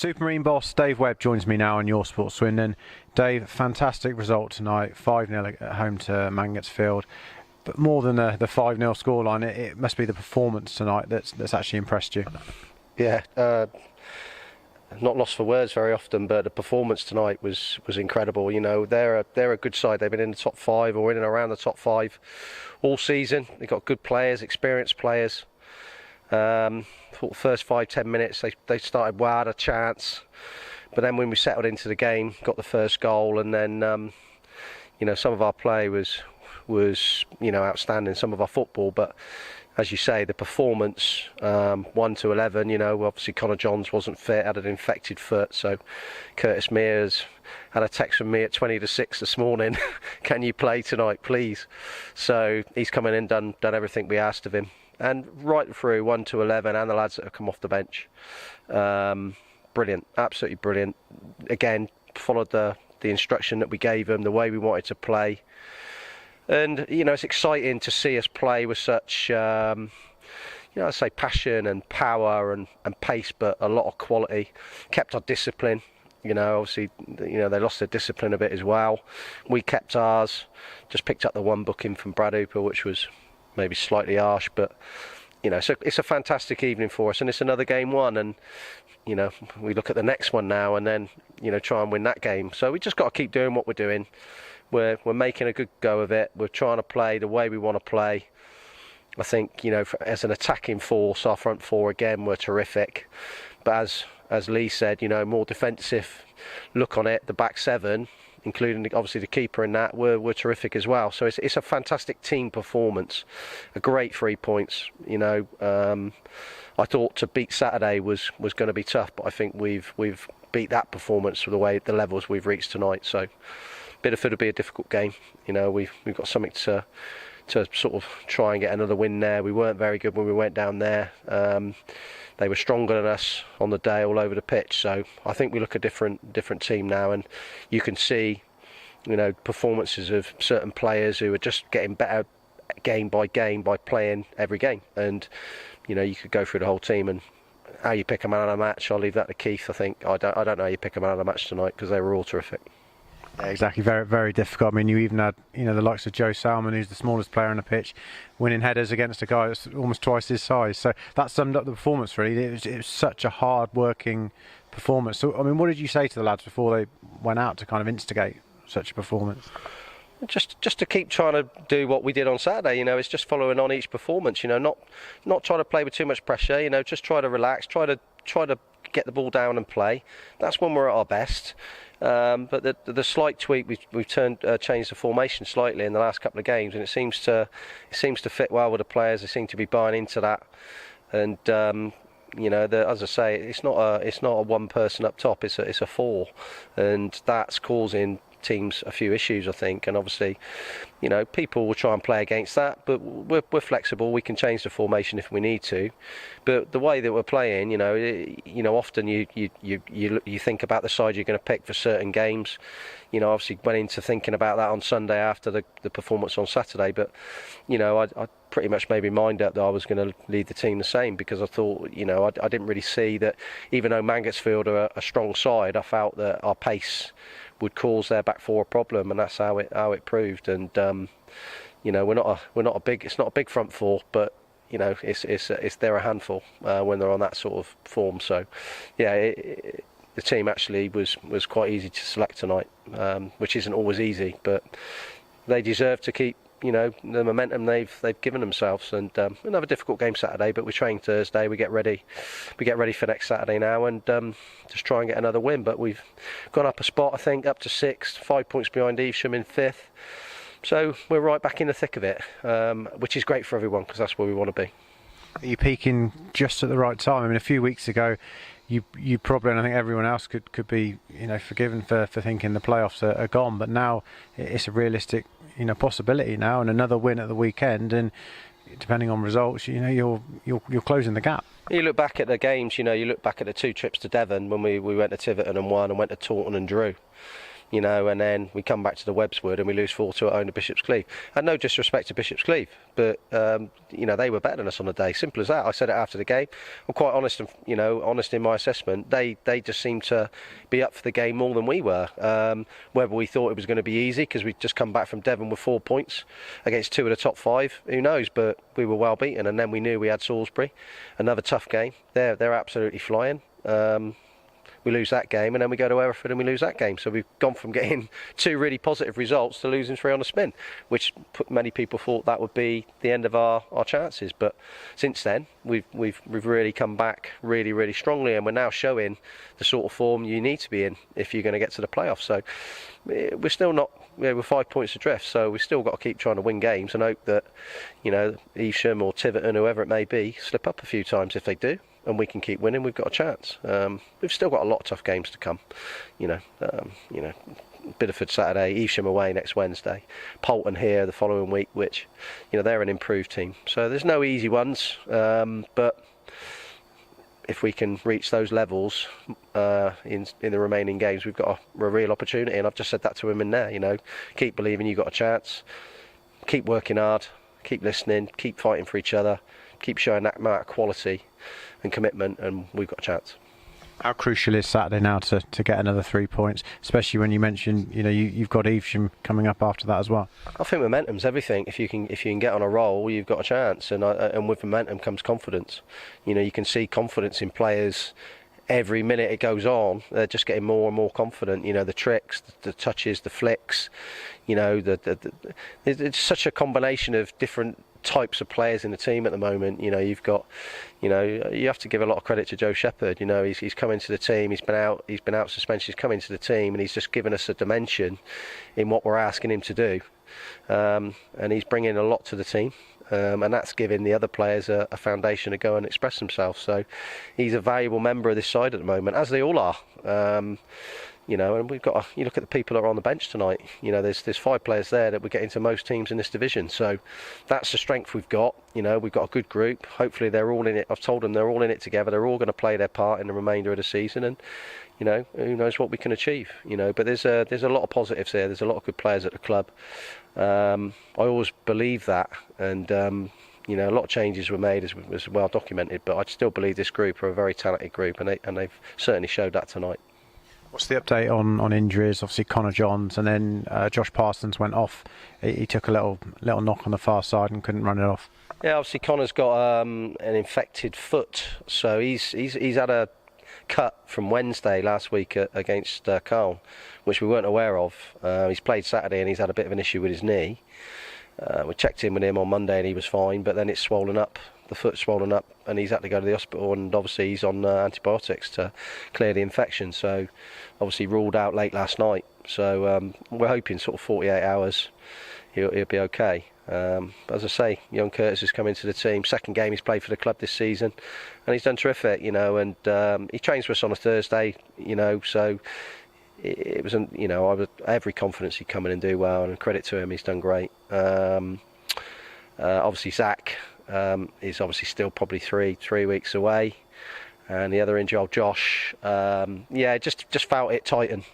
Supermarine boss Dave Webb joins me now on Your Sport Swindon. Dave, fantastic result tonight, 5-0 at home to Mangotsfield. But more than the 5-0 scoreline, it must be the performance tonight that's actually impressed you. Yeah, not lost for words very often, but the performance tonight was incredible. You know, they're a good side. They've been in the top 5 or in and around the top 5 all season. They've got good players, experienced players. For the first 5-10 minutes they started well, had a chance, but then when we settled into the game, got the first goal, and then some of our play was outstanding, some of our football, but as you say, the performance, 1 to 11, obviously Connor Johns wasn't fit, had an infected foot, so Curtis Mears had a text from me at 20 to 6 this morning, can you play tonight please? So he's come in and done everything we asked of him. And right through 1 to 11, and the lads that have come off the bench, brilliant, absolutely brilliant. Again, followed the instruction that we gave them, the way we wanted to play, and it's exciting to see us play with such, I say passion and power and pace, but a lot of quality. Kept our discipline. Obviously, they lost their discipline a bit as well. We kept ours. Just picked up the one booking from Brad Hooper, which was maybe slightly harsh, but so it's a fantastic evening for us, and it's another game won, and we look at the next one now, and then try and win that game. So we just got to keep doing what we're doing. We're making a good go of it. We're trying to play the way we want to play. I think as an attacking force, our front four again were terrific, but as Lee said, more defensive look on it. The back seven, including obviously the keeper in that, were terrific as well. So it's a fantastic team performance, a great 3 points. I thought to beat Saturday was going to be tough, but I think we've beat that performance with the levels we've reached tonight. So Bideford will be a difficult game. We've got something to sort of try and get another win there. We weren't very good when we went down there. They were stronger than us on the day all over the pitch, so I think we look a different team now, and you can see performances of certain players who are just getting better game by game by playing every game, and you could go through the whole team, and how you pick a man of the match, I'll leave that to Keith. I think I don't know how you pick a man of the match tonight, because they were all terrific. Yeah, exactly, very, very difficult. I mean, you even had the likes of Joe Salmon, who's the smallest player on the pitch, winning headers against a guy that's almost twice his size. So that summed up the performance, really. It was such a hard-working performance. So, I mean, what did you say to the lads before they went out to kind of instigate such a performance? Just to keep trying to do what we did on Saturday. It's just following on each performance. Not trying to play with too much pressure. Just try to relax, try to get the ball down and play. That's when we're at our best. But the slight tweak, we've changed the formation slightly in the last couple of games, and it seems to fit well with the players. They seem to be buying into that, and as I say, it's not a one person up top. It's a four, and that's causing teams a few issues, I think. And obviously, people will try and play against that, but we're flexible. We can change the formation if we need to. But the way that we're playing, often you think about the side you're going to pick for certain games. Obviously went into thinking about that on Sunday after the performance on Saturday, but I pretty much made my mind up that I was going to lead the team the same, because I thought, I didn't really see that, even though Mangotsfield are a strong side, I felt that our pace would cause their back four a problem, and that's how it proved. And we're not a big front four, but they're a handful when they're on that sort of form. So yeah, the team actually was quite easy to select tonight, which isn't always easy, but they deserve to keep the momentum they've given themselves. And another difficult game Saturday, but we train Thursday. We get ready for next Saturday now, and just try and get another win. But we've gone up a spot, I think, up to 6th, 5 points behind Evesham in 5th. So we're right back in the thick of it, which is great for everyone, because that's where we want to be. Are you peaking just at the right time? I mean, a few weeks ago, you probably, and I think everyone else could be forgiven for thinking the playoffs are gone, but now it's a realistic possibility now, and another win at the weekend, and depending on results, you're closing the gap. You look back at the games, you look back at the 2 trips to Devon when we went to Tiverton and won, and went to Taunton and drew. and then we come back to the Webbswood and we lose 4-2 at home to Bishop's Cleeve. And no disrespect to Bishop's Cleeve, but they were better than us on the day. Simple as that. I said it after the game. I'm quite honest, and honest in my assessment. They just seemed to be up for the game more than we were. Whether we thought it was going to be easy because we'd just come back from Devon with 4 points against 2 of the top 5, who knows? But we were well beaten, and then we knew we had Salisbury, another tough game. They're absolutely flying. We lose that game, and then we go to Hereford and we lose that game. So we've gone from getting 2 really positive results to losing 3 on the spin, which many people thought that would be the end of our chances. But since then, we've really come back really, really strongly, and we're now showing the sort of form you need to be in if you're going to get to the playoffs. So we're still not. We're 5 points adrift, so we've still got to keep trying to win games and hope that Evesham or Tiverton, whoever it may be, slip up a few times. If they do, and we can keep winning, we've got a chance. We've still got a lot of tough games to come. Biddeford Saturday, Evesham away next Wednesday, Poulton here the following week, which they're an improved team. So there's no easy ones, but if we can reach those levels in the remaining games, we've got a real opportunity. And I've just said that to him in there. Keep believing you've got a chance. Keep working hard. Keep listening. Keep fighting for each other. Keep showing that amount of quality and commitment, and we've got a chance. How crucial is Saturday now to get another 3 points, especially when you mentioned you've got Evesham coming up after that as well? I think momentum's everything. If you can get on a roll, you've got a chance, and with momentum comes confidence. You can see confidence in players. Every minute it goes on, they're just getting more and more confident. The tricks, the touches, the flicks. It's such a combination of different types of players in the team at the moment. You've got, you have to give a lot of credit to Joe Shepherd. He's come into the team. He's been out suspension. He's come into the team, and he's just given us a dimension in what we're asking him to do. And he's bringing a lot to the team. And that's giving the other players a foundation to go and express themselves. So he's a valuable member of this side at the moment, as they all are. And we've got you look at the people that are on the bench tonight. There's 5 players there that we're getting to most teams in this division. So that's the strength we've got. We've got a good group. Hopefully they're all in it. I've told them they're all in it together. They're all going to play their part in the remainder of the season, and who knows what we can achieve. But there's a lot of positives here. There's a lot of good players at the club. I always believe that, and a lot of changes were made, as well documented. But I still believe this group are a very talented group, and they've certainly showed that tonight. What's the update on injuries? Obviously Connor Johns, and then Josh Parsons went off. He took a little knock on the far side and couldn't run it off. Yeah, obviously Connor's got an infected foot, so he's had a cut from Wednesday last week against Carl, which we weren't aware of. He's played Saturday and he's had a bit of an issue with his knee. We checked in with him on Monday and he was fine, but then it's swollen up. The foot's swollen up, and he's had to go to the hospital, and obviously he's on antibiotics to clear the infection. So obviously ruled out late last night. So we're hoping sort of 48 hours he'll be okay. As I say, young Curtis has come into the team. Second game he's played for the club this season, and he's done terrific. And he trains for us on a Thursday. So it was, I have every confidence he'd come in and do well, and credit to him, he's done great. Obviously Zach is obviously still probably three weeks away, and the other injury, old Josh, just felt it tighten.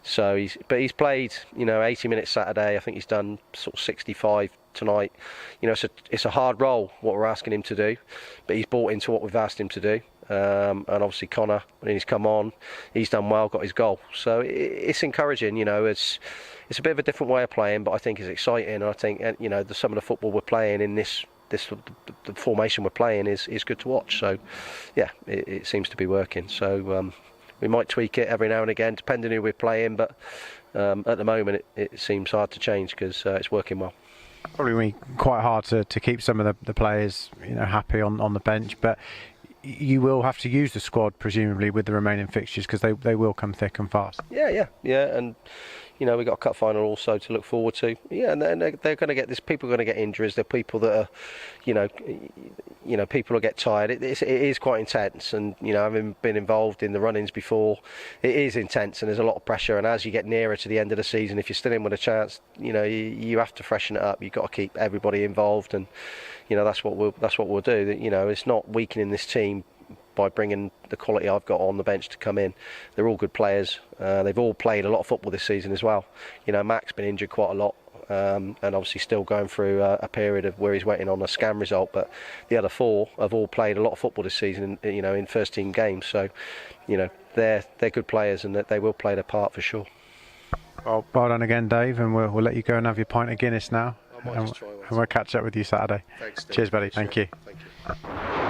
So he's played 80 minutes Saturday. I think he's done sort of 65 tonight. It's a hard role what we're asking him to do, but he's bought into what we've asked him to do. And obviously Connor, when he's come on, he's done well, got his goal. So it's encouraging. It's a bit of a different way of playing, but I think it's exciting. And I think some of the football we're playing in the formation we're playing is good to watch. So yeah, it seems to be working. So we might tweak it every now and again, depending who we're playing. But at the moment, it seems hard to change because it's working well. Probably quite hard to keep some of the players happy on the bench, but you will have to use the squad presumably with the remaining fixtures, because they will come thick and fast. Yeah, and we've got a cup final also to look forward to. Yeah, and they're going to get this. People are going to get injuries. They're people that are, people will get tired. It is quite intense, and having been involved in the run-ins before, it is intense, and there's a lot of pressure. And as you get nearer to the end of the season, if you're still in with a chance, you have to freshen it up. You've got to keep everybody involved, and that's what we'll do. It's not weakening this team by bringing the quality I've got on the bench to come in. They're all good players. They've all played a lot of football this season as well. You know, Mac's been injured quite a lot. And obviously still going through a period of where he's waiting on a scan result, but the other 4 have all played a lot of football this season, you know, in first team games. So, you know, they're good players, and that they will play their part for sure. Well done again, Dave, and we'll let you go and have your pint of Guinness now, I might just try one. and we'll catch up with you Saturday. Thanks, Steve. Cheers, buddy. Thank you. Thank you.